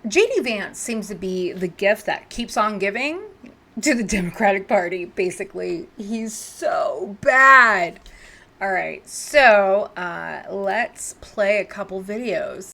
JD Vance seems to be the gift that keeps on giving to the Democratic Party, basically. He's so bad. All right, so let's play a couple videos.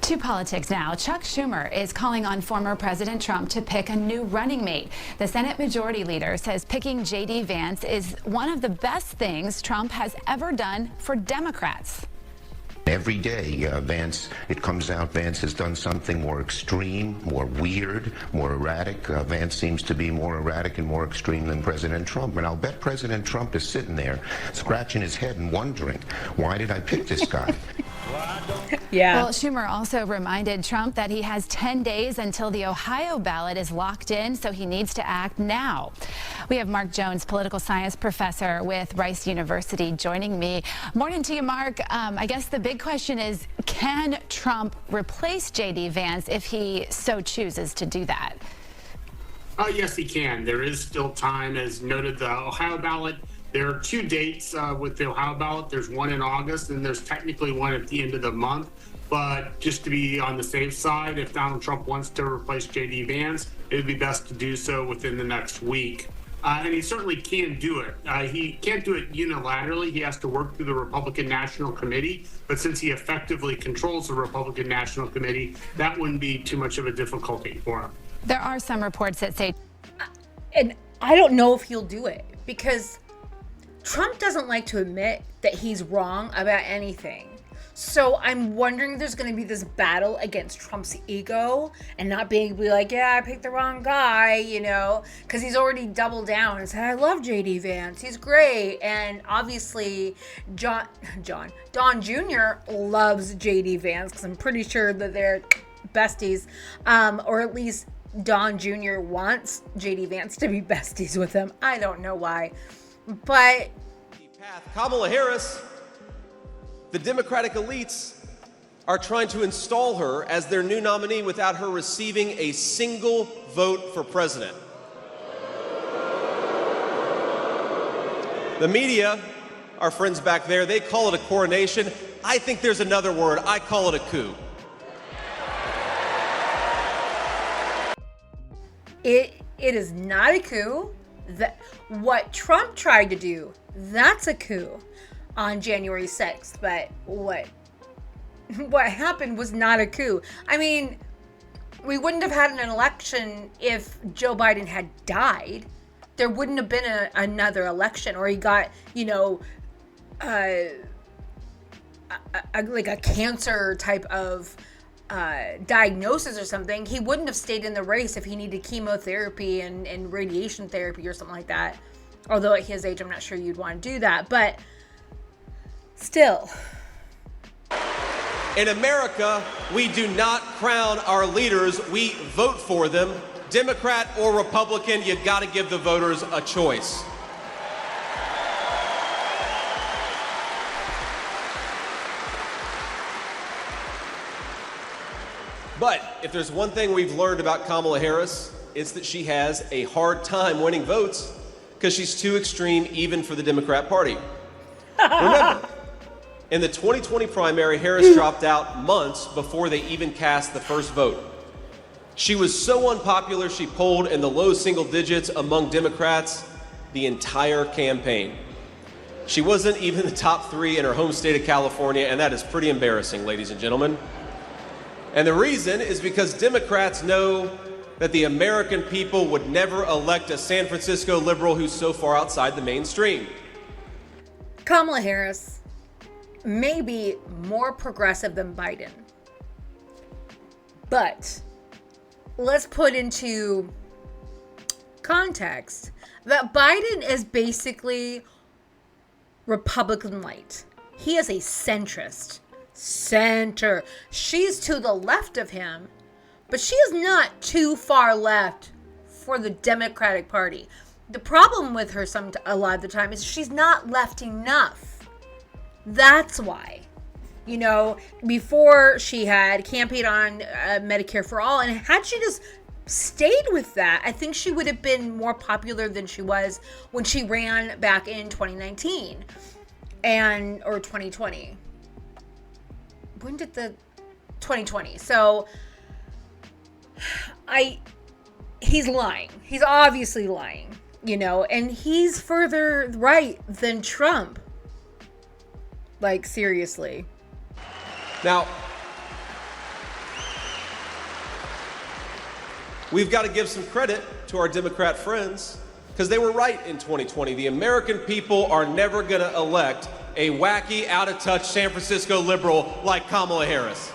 To politics now. Chuck Schumer is calling on former President Trump to pick a new running mate. The Senate Majority Leader says picking J.D. Vance is one of the best things Trump has ever done for Democrats. Every day, it comes out, Vance has done something more extreme, more weird, more erratic. Vance seems to be more erratic and more extreme than President Trump. And I'll bet President Trump is sitting there scratching his head and wondering, why did I pick this guy? Yeah. Well, Schumer also reminded Trump that he has 10 days until the Ohio ballot is locked in, so he needs to act now. We have Mark Jones, political science professor with Rice University, joining me. Morning to you, Mark. I guess the big question is, can Trump replace J.D. Vance if he so chooses to do that? Yes, he can. There is still time. As noted, the Ohio ballot, there are two dates with the Ohio ballot. There's one in August, and there's technically one at the end of the month. But just to be on the safe side, if Donald Trump wants to replace J.D. Vance, it would be best to do so within the next week. And he certainly can do it. He can't do it unilaterally. He has to work through the Republican National Committee. But since he effectively controls the Republican National Committee, that wouldn't be too much of a difficulty for him. There are some reports that say... And I don't know if he'll do it, because Trump doesn't like to admit that he's wrong about anything. So I'm wondering if there's going to be this battle against Trump's ego and not being able to be like, yeah, I picked the wrong guy, you know, because he's already doubled down and said, I love J.D. Vance. He's great. And obviously, Don Jr. loves J.D. Vance, because I'm pretty sure that they're besties, or at least Don Jr. wants J.D. Vance to be besties with him. I don't know why. But Kamala Harris, the Democratic elites are trying to install her as their new nominee without her receiving a single vote for president. The media, our friends back there, they call it a coronation. I think there's another word. I call it a coup. It is not a coup. That what Trump tried to do, that's a coup on January 6th. But what happened was not a coup. I mean, we wouldn't have had an election if Joe Biden had died. There wouldn't have been another election, or he got, you know, like a cancer type of diagnosis or something. He wouldn't have stayed in the race if he needed chemotherapy and radiation therapy or something like that. Although at his age, I'm not sure you'd want to do that, but still. In America, we do not crown our leaders, we vote for them. Democrat or Republican, you gotta give the voters a choice. But if there's one thing we've learned about Kamala Harris, it's that she has a hard time winning votes because she's too extreme even for the Democrat Party. Remember, in the 2020 primary, Harris dropped out months before they even cast the first vote. She was so unpopular, she polled in the low single digits among Democrats the entire campaign. She wasn't even the top 3 in her home state of California, and that is pretty embarrassing, ladies and gentlemen. And the reason is because Democrats know that the American people would never elect a San Francisco liberal who's so far outside the mainstream. Kamala Harris may be more progressive than Biden, but let's put into context that Biden is basically Republican light. He is a centrist. Center. She's to the left of him, but she is not too far left for the Democratic Party. The problem with her a lot of the time is she's not left enough. That's why. You know, before she had campaigned on Medicare for All, and had she just stayed with that, I think she would have been more popular than she was when she ran back in 2019 or 2020. when did the 2020? So he's lying. He's obviously lying, and he's further right than Trump. Like, seriously. Now, we've got to give some credit to our Democrat friends because they were right in 2020. The American people are never going to elect a wacky, out-of-touch San Francisco liberal like Kamala Harris.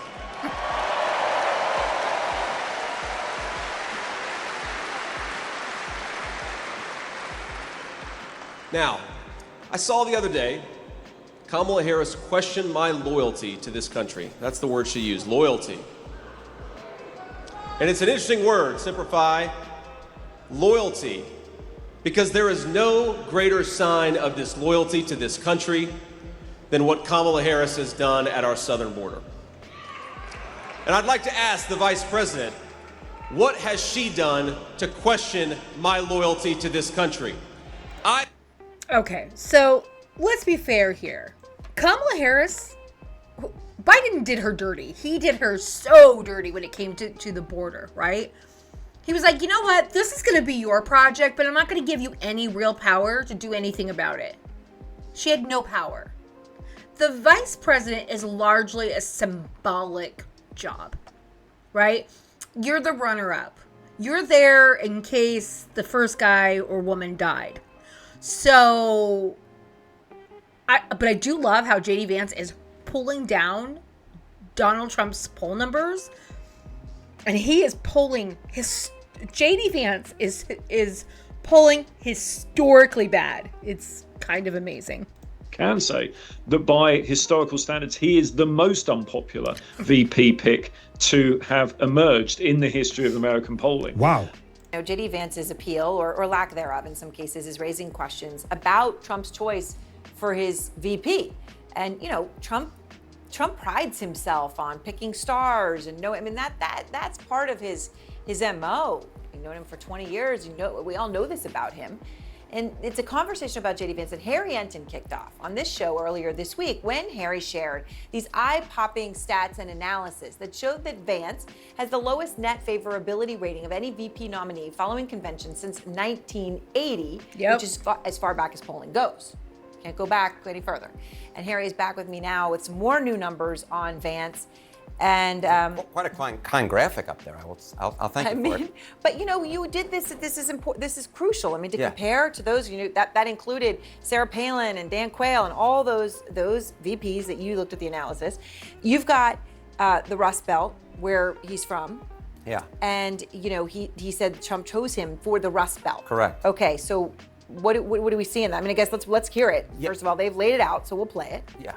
Now, I saw the other day Kamala Harris questioned my loyalty to this country. That's the word she used, loyalty. And it's an interesting word, simplify, loyalty, because there is no greater sign of disloyalty to this country than what Kamala Harris has done at our southern border. And I'd like to ask the Vice President, what has she done to question my loyalty to this country? Okay, so let's be fair here. Kamala Harris, Biden did her dirty. He did her so dirty when it came to the border, right? He was like, you know what? This is going to be your project, but I'm not going to give you any real power to do anything about it. She had no power. The vice president is largely a symbolic job, right? You're the runner-up. You're there in case the first guy or woman died. So, but I do love how JD Vance is pulling down Donald Trump's poll numbers, and he is pulling JD Vance is polling historically bad. It's kind of amazing. Can say that by historical standards, he is the most unpopular VP pick to have emerged in the history of American polling. Wow. JD Vance's appeal, or lack thereof in some cases, is raising questions about Trump's choice for his VP. And, Trump prides himself on picking stars and that's part of his MO. You've known him for 20 years. We all know this about him. And it's a conversation about JD Vance that Harry Enton kicked off on this show earlier this week when Harry shared these eye-popping stats and analysis that showed that Vance has the lowest net favorability rating of any VP nominee following convention since 1980, which is as far back as polling goes. Can't go back any further. And Harry is back with me now with some more new numbers on Vance. And quite a kind graphic up there. I'll thank you for it. But you did this. This is important. This is crucial. To compare to those, that included Sarah Palin and Dan Quayle and all those VPs that you looked at the analysis. You've got the Rust Belt where he's from. Yeah. And he said Trump chose him for the Rust Belt. Correct. Okay. So what do we see in that? I guess let's hear it. Yeah. First of all, they've laid it out, so we'll play it. Yeah.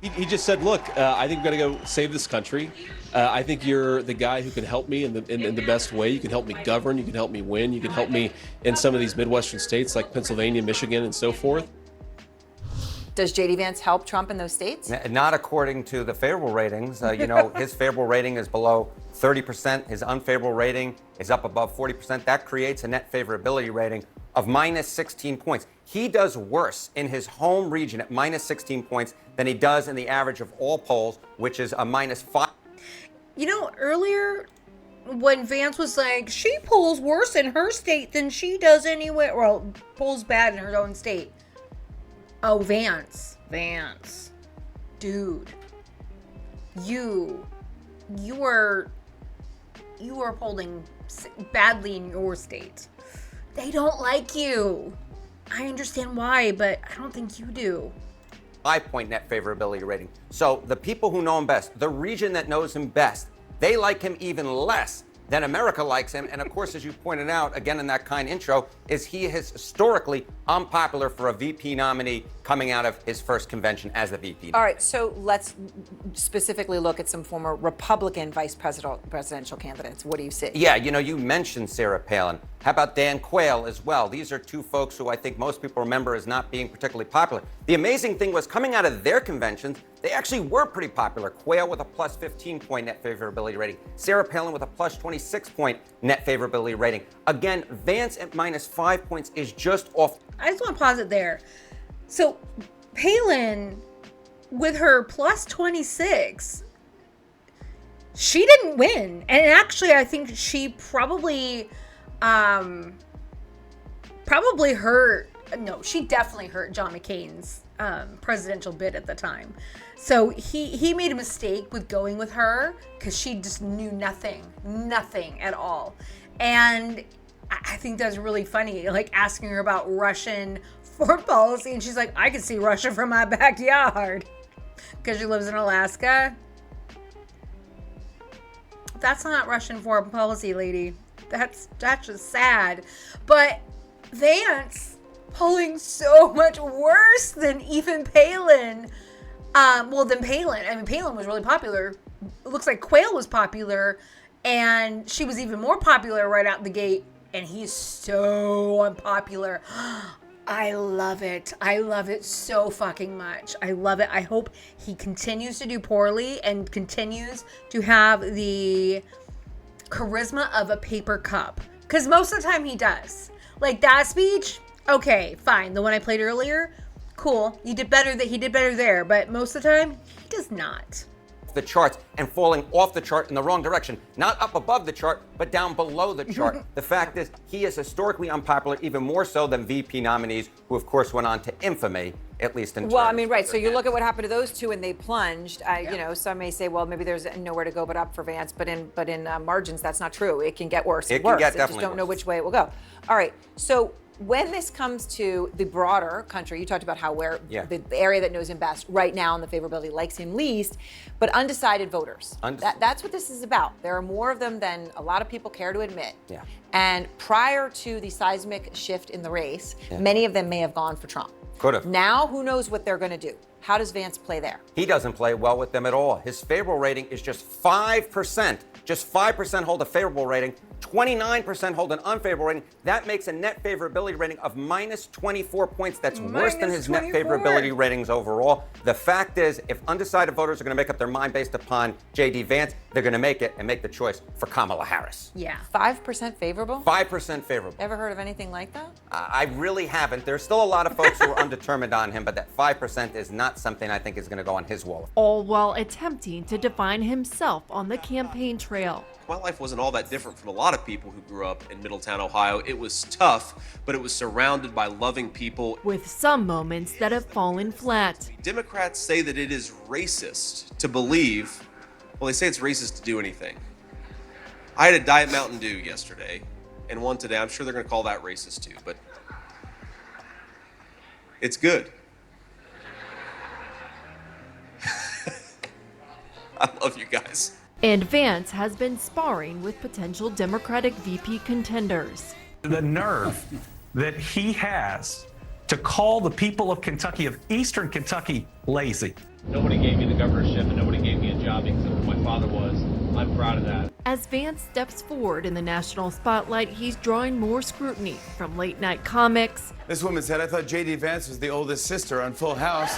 He just said, look, I think we've got to go save this country. I think you're the guy who can help me in the best way. You can help me govern. You can help me win. You can help me in some of these Midwestern states like Pennsylvania, Michigan, and so forth. Does JD Vance help Trump in those states? Not according to the favorable ratings. His favorable rating is below 30%. His unfavorable rating is up above 40%. That creates a net favorability rating of minus 16 points. He does worse in his home region at minus 16 points than he does in the average of all polls, which is a minus 5. Earlier when Vance was like, she polls worse in her state than she does anywhere, well, polls bad in her own state. Oh, Vance, dude, you are polling badly in your state. They don't like you. I understand why, but I don't think you do. 5-point net favorability rating. So the people who know him best, the region that knows him best, they like him even less than America likes him. And of course, as you pointed out, again in that kind intro, is he is historically unpopular for a VP nominee coming out of his first convention as the VP. All right, so let's specifically look at some former Republican vice presidential candidates. What do you see? Yeah, you mentioned Sarah Palin. How about Dan Quayle as well? These are two folks who I think most people remember as not being particularly popular. The amazing thing was coming out of their conventions, they actually were pretty popular. Quayle with a plus 15-point net favorability rating. Sarah Palin with a plus 26-point net favorability rating. Again, Vance at minus 5 points is just off. I just want to pause it there. So Palin with her plus 26, she didn't win. And actually, I think she probably she definitely hurt John McCain's presidential bid at the time. So he made a mistake with going with her because she just knew nothing at all. And I think that's really funny, like asking her about Russian foreign policy, and she's like, I can see Russia from my backyard because she lives in Alaska. That's not Russian foreign policy, lady. That's just sad. But Vance polling so much worse than even Palin. Than Palin. I mean, Palin was really popular. It looks like Quayle was popular, and she was even more popular right out the gate, and he's so unpopular. I love it. I love it so fucking much. I love it. I hope he continues to do poorly and continues to have the charisma of a paper cup. Because most of the time he does. Like that speech, okay, fine. The one I played earlier, cool. He did better there. But most of the time, he does not. The charts and falling off the chart in the wrong direction, not up above the chart, but down below the chart. The fact is, he is historically unpopular, even more so than VP nominees, who of course went on to infamy, at least in terms. Well, I mean, right. So you look at what happened to those two, and they plunged. You know, some may say, well, maybe there's nowhere to go but up for Vance, but in margins, that's not true. It can get worse. It can get definitely just don't know which way it will go. All right. So when this comes to the broader country, you talked about how the area that knows him best right now in the favorability likes him least, but undecided voters. That's what this is about. There are more of them than a lot of people care to admit. Yeah. And prior to the seismic shift in the race, many of them may have gone for Trump. Could have. Now, who knows what they're going to do? How does Vance play there? He doesn't play well with them at all. His favorable rating is just 5%. Just 5% hold a favorable rating. 29% hold an unfavorable rating. That makes a net favorability rating of minus 24 points. That's worse than his net favorability ratings overall. The fact is, if undecided voters are going to make up their mind based upon J.D. Vance, they're going to make it and make the choice for Kamala Harris. Yeah. 5% favorable? 5% favorable. Ever heard of anything like that? I really haven't. There's still a lot of folks who are undetermined on him, but that 5% is not something I think is going to go on his wall. All while attempting to define himself on the campaign trail. My life wasn't all that different from a lot of people who grew up in Middletown, Ohio. It was tough, but it was surrounded by loving people. With some moments that have fallen flat. Democrats say that it is racist to believe, well, they say it's racist to do anything. I had a Diet Mountain Dew yesterday and one today. I'm sure they're going to call that racist too, but it's good. I love you guys. And Vance has been sparring with potential Democratic VP contenders. The nerve that he has to call the people of Kentucky, of Eastern Kentucky, lazy. Nobody gave me the governorship and nobody gave me a job except for my father was. I'm proud of that. As Vance steps forward in the national spotlight, he's drawing more scrutiny from late night comics. This woman said, I thought J.D. Vance was the oldest sister on Full House.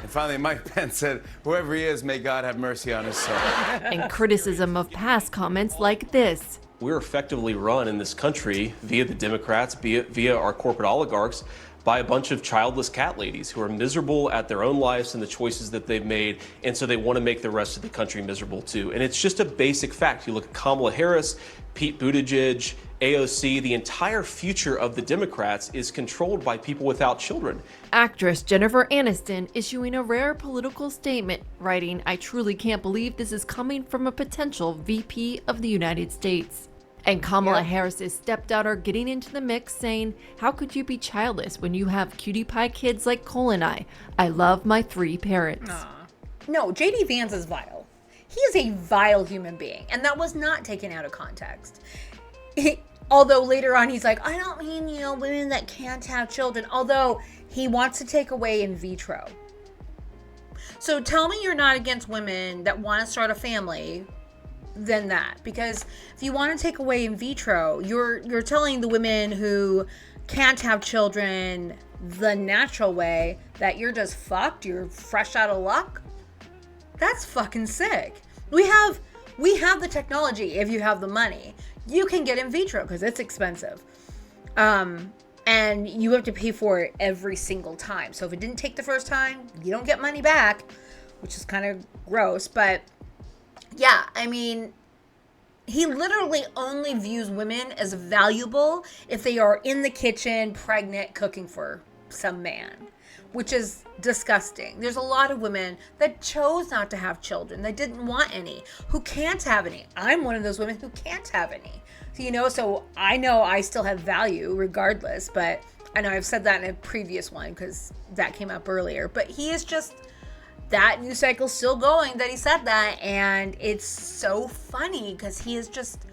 And finally, Mike Pence said, whoever he is, may God have mercy on his soul. And criticism of past comments like this. We're effectively run in this country via the Democrats, via our corporate oligarchs, by a bunch of childless cat ladies who are miserable at their own lives and the choices that they've made, and so they want to make the rest of the country miserable too. And it's just a basic fact. You look at Kamala Harris, Pete Buttigieg, AOC, the entire future of the Democrats is controlled by people without children. Actress Jennifer Aniston issuing a rare political statement, writing, I truly can't believe this is coming from a potential VP of the United States. And Kamala Harris's stepdaughter getting into the mix, saying, how could you be childless when you have cutie pie kids like Cole and I? I love my 3 parents. No, J.D. Vance is vile. He is a vile human being, and that was not taken out of context. Although later on he's like, I don't mean, women that can't have children. Although he wants to take away in vitro. So tell me you're not against women that want to start a family than that. Because if you want to take away in vitro, you're telling the women who can't have children the natural way that you're just fucked, you're fresh out of luck. That's fucking sick. We have the technology if you have the money. You can get in vitro because it's expensive. And and you have to pay for it every single time. So if it didn't take the first time, you don't get money back, which is kind of gross. But yeah, I mean, he literally only views women as valuable if they are in the kitchen, pregnant, cooking for some man, which is disgusting. There's a lot of women that chose not to have children, that didn't want any, who can't have any. I'm one of those women who can't have any. So I know I still have value regardless, but I know I've said that in a previous one because that came up earlier. But he is just, that news cycle's still going that he said that, and it's so funny because he is just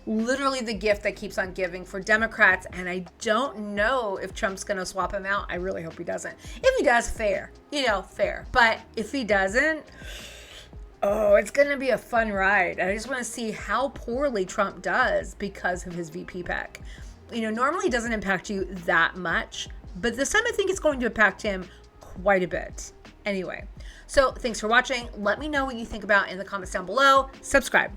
literally the gift that keeps on giving for Democrats, and I don't know if Trump's going to swap him out. I really hope he doesn't. If he does, fair. Fair. But if he doesn't, oh, it's going to be a fun ride. I just want to see how poorly Trump does because of his VP pick. Normally it doesn't impact you that much, but this time I think it's going to impact him quite a bit. Anyway, so thanks for watching. Let me know what you think about in the comments down below. Subscribe.